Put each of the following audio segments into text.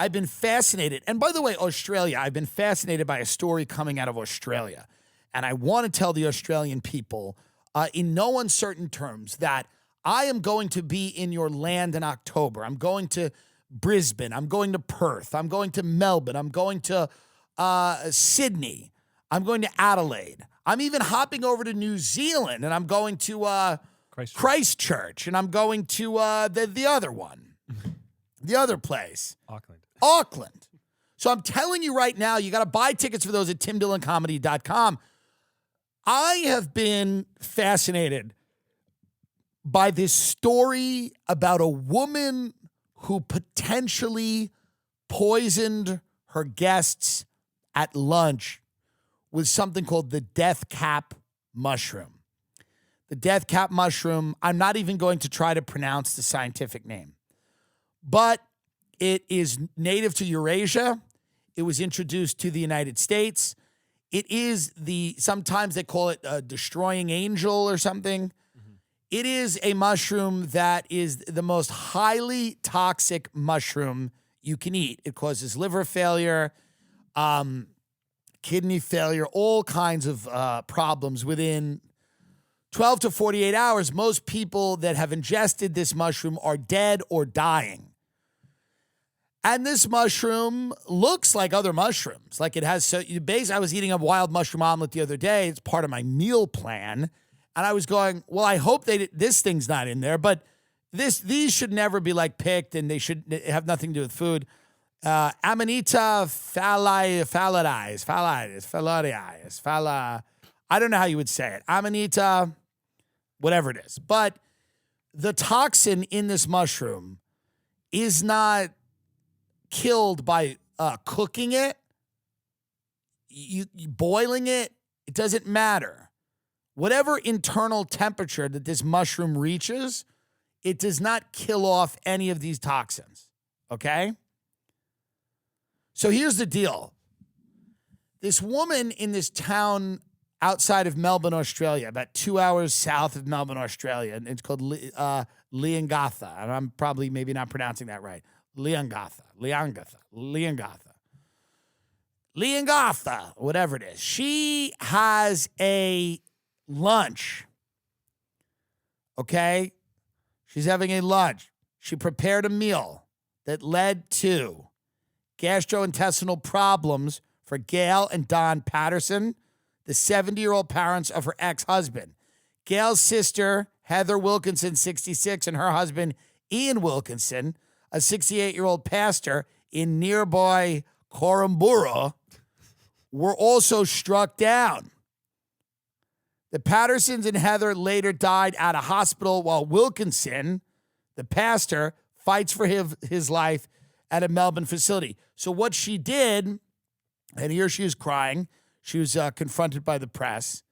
I've been fascinated. And by the way, Australia, I've been fascinated by a story coming out of Australia. And I want to tell the Australian people in no uncertain terms that I am going to be in your land in October. I'm going to Brisbane. I'm going to Perth. I'm going to Melbourne. I'm going to Sydney. I'm going to Adelaide. I'm even hopping over to New Zealand, and I'm going to Christchurch, and I'm going to the other one, the other place. Auckland. So I'm telling you right now, you got to buy tickets for those at timdillonComedy.com. I have been fascinated by this story about a woman who potentially poisoned her guests at lunch with something called the death cap mushroom. The death cap mushroom, I'm not even going to try to pronounce the scientific name, but it is native to Eurasia. It was introduced to the United States. It is sometimes they call it a destroying angel or something. Mm-hmm. It is a mushroom that is the most highly toxic mushroom you can eat. It causes liver failure, kidney failure, all kinds of problems within 12 to 48 hours. Most people that have ingested this mushroom are dead or dying. And this mushroom looks like other mushrooms. Like it has, I was eating a wild mushroom omelet the other day. It's part of my meal plan. And I was going, well, I hope this thing's not in there, but these should never be like picked and they should have nothing to do with food. Amanita I don't know how you would say it. Amanita, whatever it is. But the toxin in this mushroom is not killed by cooking it, you boiling it. It doesn't matter. Whatever internal temperature that this mushroom reaches, it does not kill off any of these toxins. Okay? So here's the deal. This woman in this town outside of Melbourne, Australia, about 2 hours south of Melbourne, Australia, and it's called Leongatha. And I'm probably maybe not pronouncing that right. Leongatha, whatever it is. She has a lunch. Okay? She's having a lunch. She prepared a meal that led to gastrointestinal problems for Gail and Don Patterson, the 70-year-old parents of her ex-husband. Gail's sister, Heather Wilkinson, 66, and her husband, Ian Wilkinson, a 68-year-old pastor in nearby Korumburra, were also struck down. The Pattersons and Heather later died at a hospital while Wilkinson, the pastor, fights for his life at a Melbourne facility. So what she did, and here she is crying, she was confronted by the press.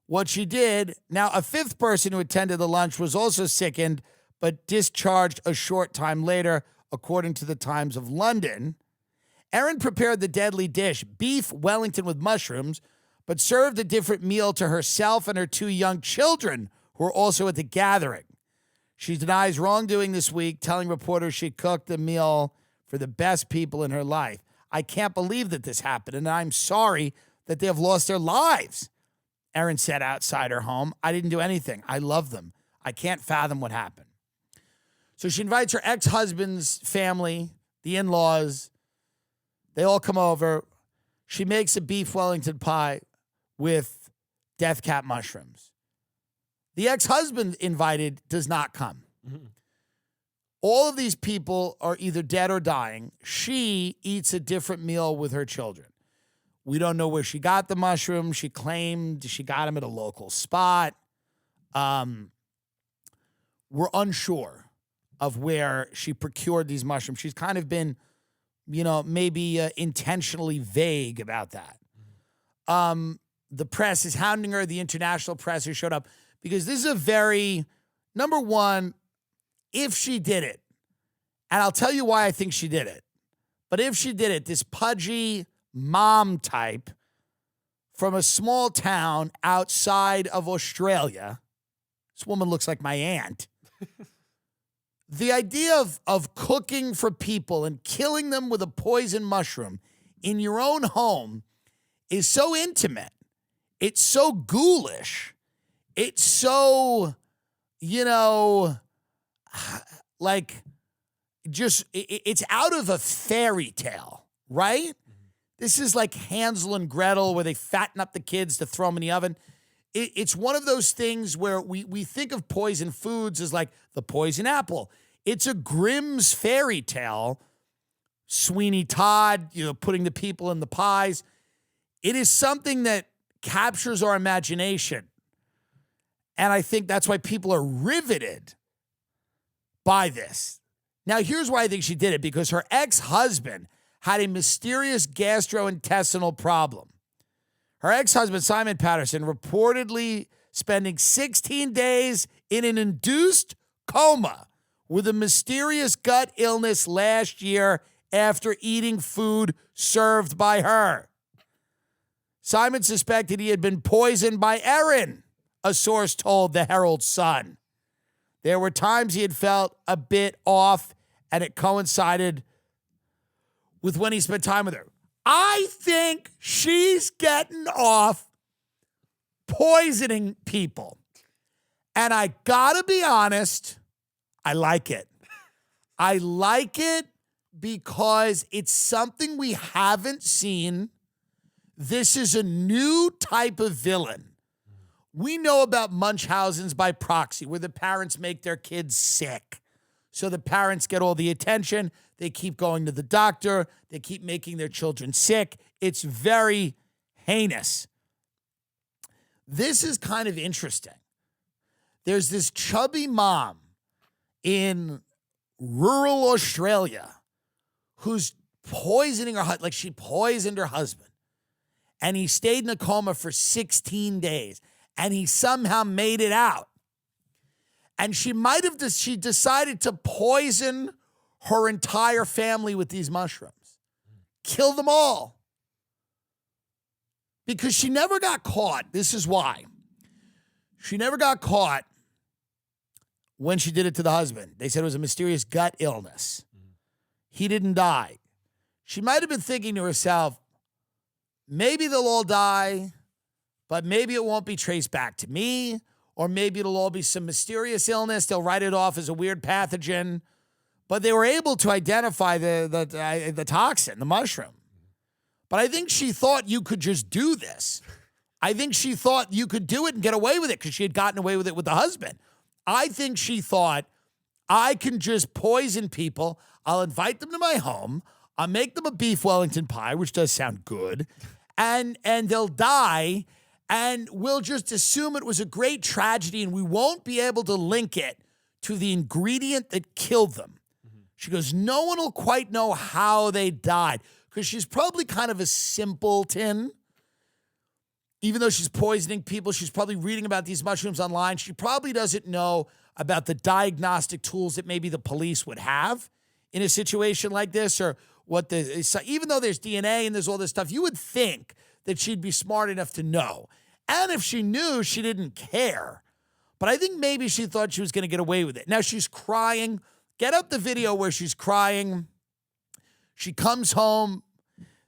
What she did, now a fifth person who attended the lunch was also sickened, but discharged a short time later, according to the Times of London. Erin prepared the deadly dish, beef Wellington with mushrooms, but served a different meal to herself and her two young children, who were also at the gathering. She denies wrongdoing this week, telling reporters she cooked the meal for the best people in her life. I can't believe that this happened, and I'm sorry that they have lost their lives, Erin said outside her home. I didn't do anything. I love them. I can't fathom what happened. So she invites her ex-husband's family, the in-laws. They all come over. She makes a beef Wellington pie with death cap mushrooms. The ex-husband invited does not come. Mm-hmm. All of these people are either dead or dying. She eats a different meal with her children. We don't know where she got the mushrooms. She claimed she got them at a local spot. We're unsure of where she procured these mushrooms. She's kind of been, maybe intentionally vague about that. The press is hounding her. The international press who showed up because this is a very, number one, if she did it, and I'll tell you why I think she did it, but if she did it, this pudgy mom type from a small town outside of Australia, this woman looks like my aunt, The idea of cooking for people and killing them with a poison mushroom in your own home is so intimate. It's so ghoulish. It's so, like, just, it's out of a fairy tale, right? This is like Hansel and Gretel where they fatten up the kids to throw them in the oven. It's one of those things where we think of poison foods as like the poison apple. It's a Grimm's fairy tale. Sweeney Todd, putting the people in the pies. It is something that captures our imagination. And I think that's why people are riveted by this. Now, here's why I think she did it, because her ex-husband had a mysterious gastrointestinal problem. Her ex-husband, Simon Patterson, reportedly spending 16 days in an induced coma with a mysterious gut illness last year after eating food served by her. Simon suspected he had been poisoned by Erin, a source told the Herald Sun. There were times he had felt a bit off, and it coincided with when he spent time with her. I think she's getting off poisoning people. And I gotta be honest, I like it. I like it because it's something we haven't seen. This is a new type of villain. We know about Munchausen's by proxy, where the parents make their kids sick. So the parents get all the attention. They keep going to the doctor. They keep making their children sick. It's very heinous. This is kind of interesting. There's this chubby mom in rural Australia who's poisoning her husband. Like, she poisoned her husband. And he stayed in a coma for 16 days. And he somehow made it out. And she decided to poison her entire family with these mushrooms. Kill them all. Because she never got caught. This is why. She never got caught when she did it to the husband. They said it was a mysterious gut illness. He didn't die. She might have been thinking to herself, maybe they'll all die, but maybe it won't be traced back to me, or maybe it'll all be some mysterious illness. They'll write it off as a weird pathogen. But they were able to identify the toxin, the mushroom. But I think she thought you could just do this. I think she thought you could do it and get away with it because she had gotten away with it with the husband. I think she thought, I can just poison people. I'll invite them to my home. I'll make them a beef Wellington pie, which does sound good. And they'll die. And we'll just assume it was a great tragedy and we won't be able to link it to the ingredient that killed them. She goes, no one will quite know how they died because she's probably kind of a simpleton. Even though she's poisoning people, she's probably reading about these mushrooms online. She probably doesn't know about the diagnostic tools that maybe the police would have in a situation like this, or even though there's DNA and there's all this stuff, you would think that she'd be smart enough to know. And if she knew, she didn't care. But I think maybe she thought she was going to get away with it. Now she's crying. Get up the video where she's crying. She comes home.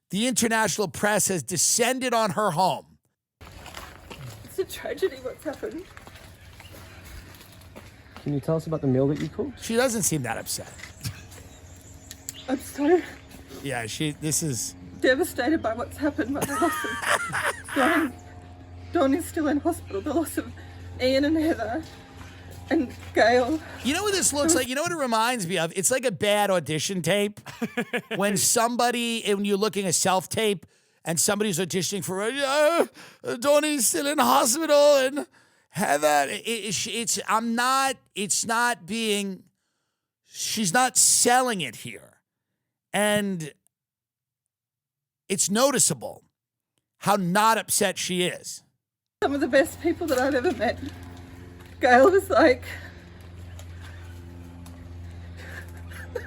The international press has descended on her home. It's a tragedy what's happened. Can you tell us about the meal that you cooked? She doesn't seem that upset. I'm so this is devastated by what's happened, by the loss of Don is still in hospital, the loss of Ian and Heather and Gail. You know what this looks like? You know what it reminds me of? It's like a bad audition tape. when you're looking at self-tape and somebody's auditioning for, Donnie's still in hospital and Heather, she's not selling it here. And it's noticeable how not upset she is. Some of the best people that I've ever met. Gail was like...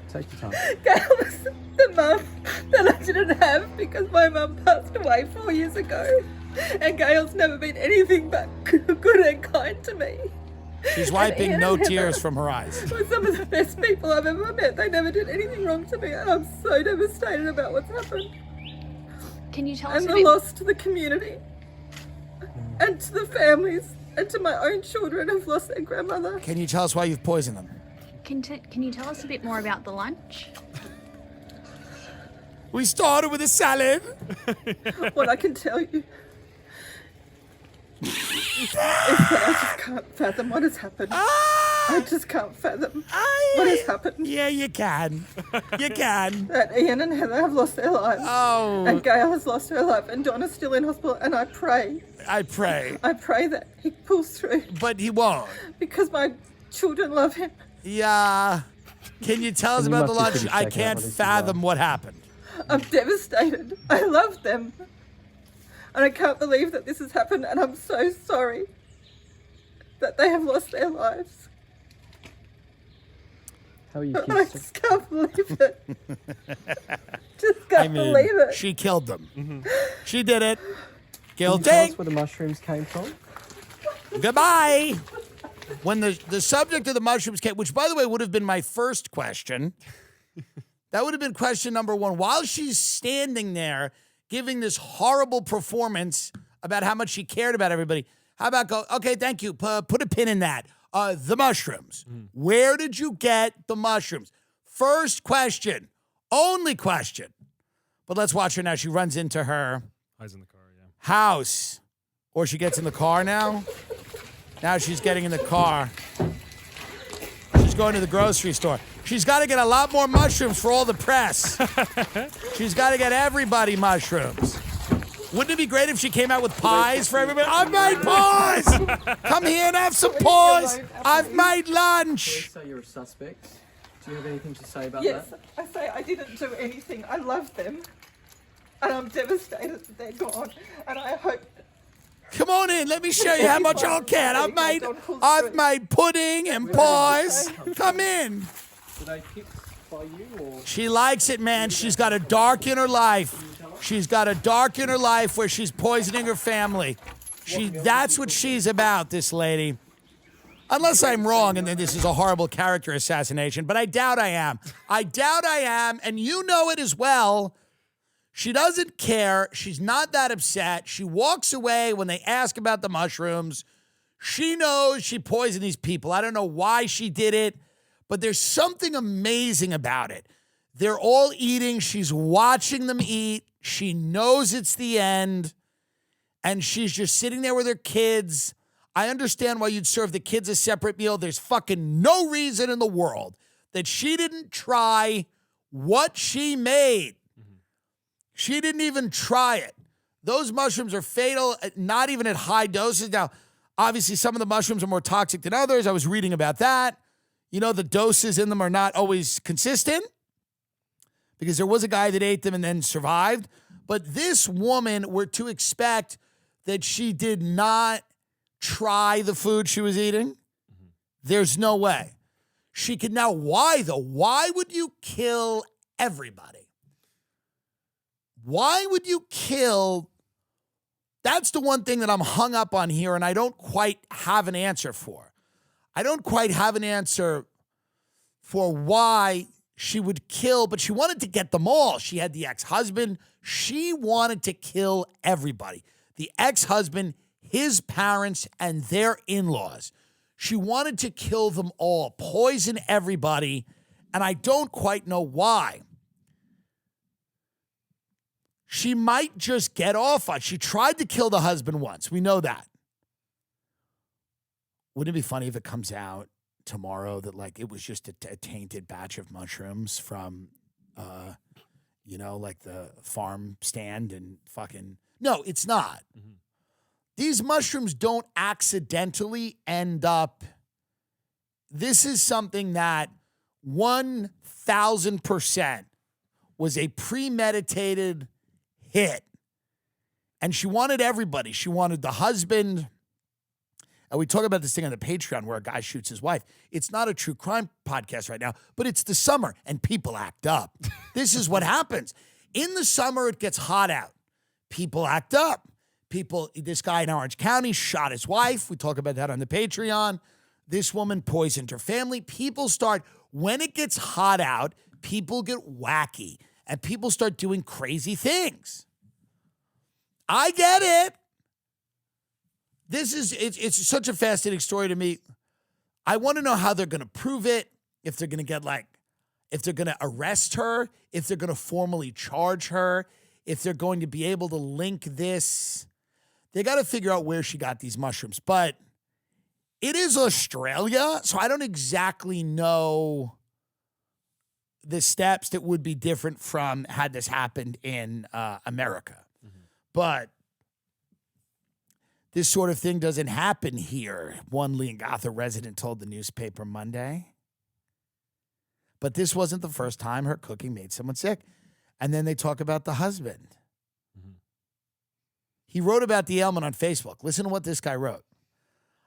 Take your time. Gail was the mum that I didn't have because my mum passed away 4 years ago. And Gail's never been anything but good and kind to me. She's And wiping Ian no and Heather tears from her eyes. were some of the best people I've ever met. They never did anything wrong to me, and I'm so devastated about what's happened. Can you tell us And a the bit? loss to the community, and to the families, and to my own children who've lost their grandmother. Can you tell us why you've poisoned them? Can you tell us a bit more about the lunch? We started with a salad. What I can tell you is that I just can't fathom what has happened. I just can't fathom what has happened. Yeah, you can. You can. That Ian and Heather have lost their lives. Oh, And Gail has lost her life, and Donna's still in hospital, and I pray I pray. that he pulls through But he won't. because my children love him. Yeah. Can you tell us And you about the must be lunch? pretty I shaken up can't with this as fathom well. what happened. I'm devastated. I love them. And I can't believe that this has happened, and I'm so sorry that they have lost their lives. How are your I kids? just can't believe it. Just can't believe it. She killed them. She did it. Can you Guilty. tell us where the mushrooms came from? Goodbye. When the subject of the mushrooms came, which by the way would have been my first question, that would have been question number one. While she's standing there giving this horrible performance about how much she cared about everybody, how about go, okay, thank you, put a pin in that. The mushrooms. Where did you get the mushrooms? First question, only question. But let's watch her now. She runs into her Hides in the car, yeah. house, or she gets in the car now. Now she's getting in the car. She's going to the grocery store. She's got to get a lot more mushrooms for all the press. She's got to get everybody mushrooms. Wouldn't it be great if she came out with pies for everybody? I've made pies! Come here and have some pies! I've made lunch! So you're a suspect. Do you have anything to say about Yes, that? I say I didn't do anything. I love them. And I'm devastated that they're gone. And I hope Come on in, let me show you how much I can. I've made pudding and pies. Come in. Were they picked by you or? She likes it, man. She's got a dark inner life. She's got a dark inner life where she's poisoning her family. That's what she's about, this lady. Unless I'm wrong and then this is a horrible character assassination, but I doubt I am. I doubt I am, and you know it as well. She doesn't care. She's not that upset. She walks away when they ask about the mushrooms. She knows she poisoned these people. I don't know why she did it, but there's something amazing about it. They're all eating. She's watching them eat. She knows it's the end, and she's just sitting there with her kids. I understand why you'd serve the kids a separate meal. There's fucking no reason in the world that she didn't try what she made. She didn't even try it. Those mushrooms are fatal, not even at high doses. Now, obviously, some of the mushrooms are more toxic than others. I was reading about that. You know, the doses in them are not always consistent because there was a guy that ate them and then survived. But this woman, we're to expect that she did not try the food she was eating. There's no way. She could now, why though? Why would you kill everybody? Why would you kill? That's the one thing that I'm hung up on here, and I don't quite have an answer for. I don't quite have an answer for why she would kill, but she wanted to get them all. She had the ex-husband. She wanted to kill everybody. The ex-husband, his parents, and their in-laws. She wanted to kill them all, poison everybody, and I don't quite know why. She might just get off on. She tried to kill the husband once. We know that. Wouldn't it be funny if it comes out tomorrow that like it was just a tainted batch of mushrooms from, like the farm stand and fucking. No, it's not. Mm-hmm. These mushrooms don't accidentally end up. This is something that 1,000% was a premeditated hit. And she wanted everybody. She wanted the husband. And we talk about this thing on the Patreon where a guy shoots his wife. It's not a true crime podcast right now, but it's the summer and people act up. This is what happens. In the summer, it gets hot out. People act up. This guy in Orange County shot his wife. We talk about that on the Patreon. This woman poisoned her family. People start, when it gets hot out, people get wacky and people start doing crazy things. I get it. It's such a fascinating story to me. I want to know how they're going to prove it, if they're going to get if they're going to arrest her, if they're going to formally charge her, if they're going to be able to link this. They got to figure out where she got these mushrooms. But it is Australia, so I don't exactly know the steps that would be different from had this happened in America. But this sort of thing doesn't happen here, one Leongatha resident told the newspaper Monday. But this wasn't the first time her cooking made someone sick. And then they talk about the husband. He wrote about the ailment on Facebook. Listen to what this guy wrote.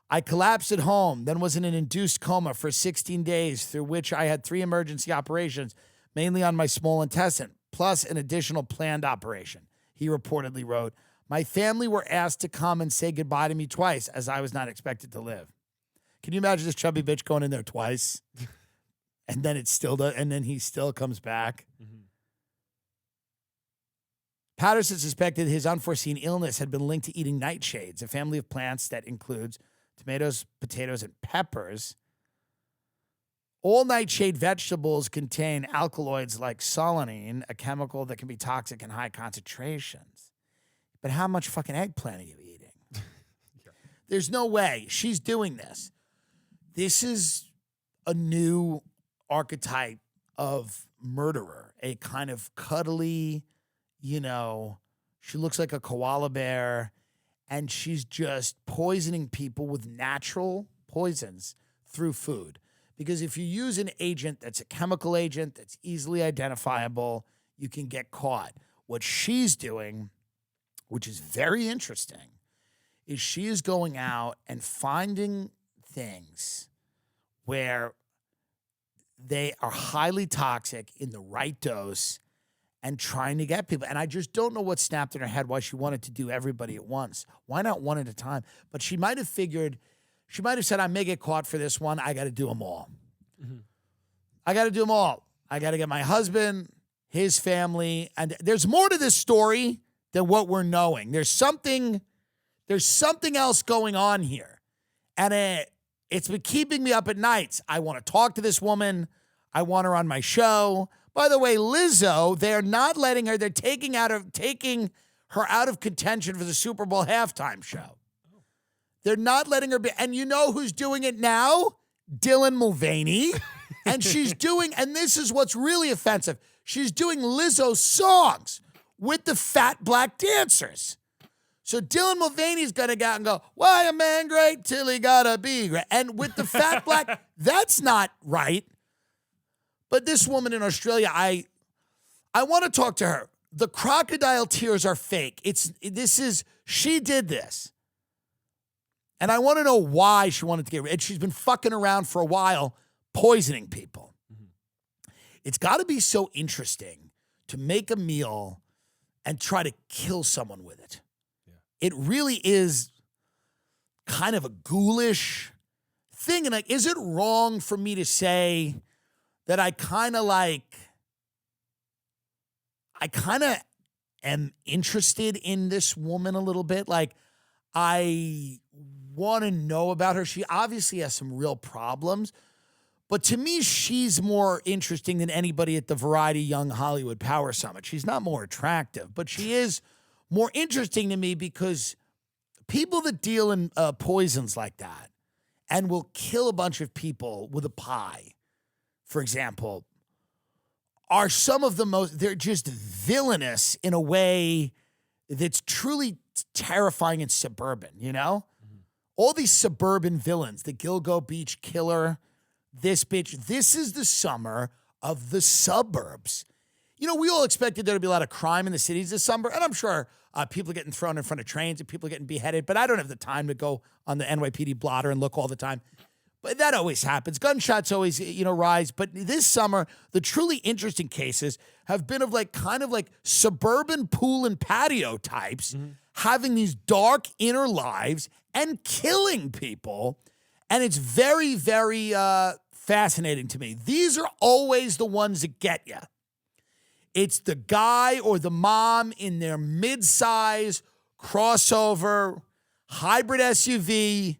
I collapsed at home, then was in an induced coma for 16 days, through which I had 3 emergency operations, mainly on my small intestine, plus an additional planned operation. He reportedly wrote, my family were asked to come and say goodbye to me twice, as I was not expected to live. Can you imagine this chubby bitch going in there twice? And then it still does, and then he still comes back. Patterson suspected his unforeseen illness had been linked to eating nightshades, a family of plants that includes tomatoes, potatoes, and peppers. All nightshade vegetables contain alkaloids like solanine, a chemical that can be toxic in high concentrations. But how much fucking eggplant are you eating? There's no way she's doing this. This is a new archetype of murderer, a kind of cuddly, she looks like a koala bear, and she's just poisoning people with natural poisons through food. Because if you use an agent that's a chemical agent that's easily identifiable, you can get caught. What she's doing, which is very interesting, is she is going out and finding things where they are highly toxic in the right dose and trying to get people. And I just don't know what snapped in her head, why she wanted to do everybody at once. Why not one at a time? But she might have figured, she might have said, I may get caught for this one. I got to do them all. I got to do them all. I got to get my husband, his family. And there's more to this story than what we're knowing. There's something else going on here. And it's been keeping me up at nights. I want to talk to this woman. I want her on my show. By the way, Lizzo, they're not letting her, they're taking her out of contention for the Super Bowl halftime show. They're not letting her be, and you know who's doing it now? Dylan Mulvaney. And she's doing, and this is what's really offensive, she's doing Lizzo songs with the fat black dancers. So Dylan Mulvaney's gonna go out and go, why a man great till he gotta be great. And with the fat black, that's not right. But this woman in Australia, I want to talk to her. The crocodile tears are fake. She did this. And I want to know why she wanted to get rid. And she's been fucking around for a while, poisoning people. It's got to be so interesting to make a meal and try to kill someone with it. It really is kind of a ghoulish thing. And is it wrong for me to say that I kind of am interested in this woman a little bit? Like, I want to know about her. She obviously has some real problems, but to me, she's more interesting than anybody at the Variety Young Hollywood Power Summit. She's not more attractive, but she is more interesting to me because people that deal in poisons like that and will kill a bunch of people with a pie, for example, are some of the most, they're just villainous in a way that's truly terrifying and suburban, All these suburban villains, the Gilgo Beach Killer, this bitch, this is the summer of the suburbs. We all expected there to be a lot of crime in the cities this summer, and I'm sure people are getting thrown in front of trains and people are getting beheaded, but I don't have the time to go on the NYPD blotter and look all the time. But that always happens. Gunshots always, rise. But this summer, the truly interesting cases have been of kind of suburban pool and patio types having these dark inner lives and killing people. And it's very, very fascinating to me. These are always the ones that get you. It's the guy or the mom in their mid-size crossover hybrid SUV.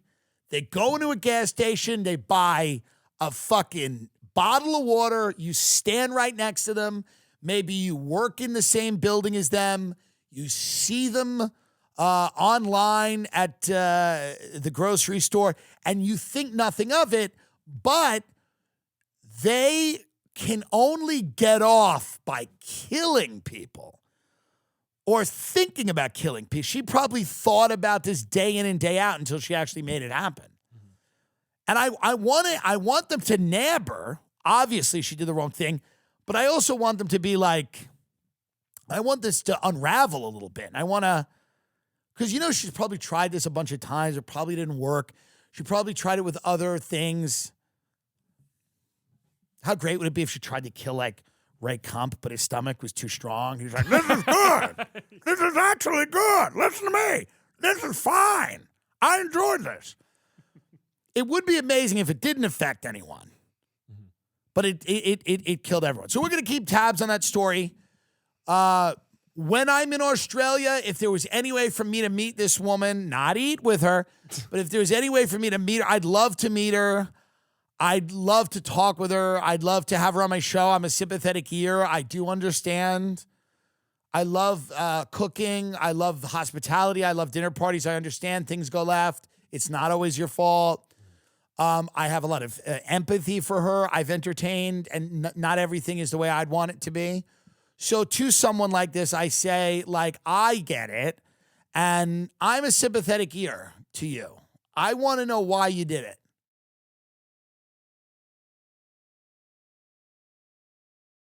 They go into a gas station. They buy a fucking bottle of water. You stand right next to them. Maybe you work in the same building as them. You see them online at the grocery store, and you think nothing of it, but they can only get off by killing people or thinking about killing people. She probably thought about this day in and day out until she actually made it happen. And I want them to nab her. Obviously, she did the wrong thing, but I also want them to be like, I want this to unravel a little bit. I want to, because she's probably tried this a bunch of times. It probably didn't work. She probably tried it with other things. How great would it be if she tried to kill like Ray Kump, but his stomach was too strong? He was like, this is good. This is actually good. Listen to me. This is fine. I enjoyed this. It would be amazing if it didn't affect anyone, but it killed everyone. So we're going to keep tabs on that story. When I'm in Australia, if there was any way for me to meet this woman, not eat with her, but if there was any way for me to meet her, I'd love to meet her. I'd love to talk with her. I'd love to have her on my show. I'm a sympathetic ear. I do understand. I love cooking. I love hospitality. I love dinner parties. I understand things go left. It's not always your fault. I have a lot of empathy for her. I've entertained, and not everything is the way I'd want it to be. So to someone like this, I say, like, I get it, and I'm a sympathetic ear to you. I want to know why you did it.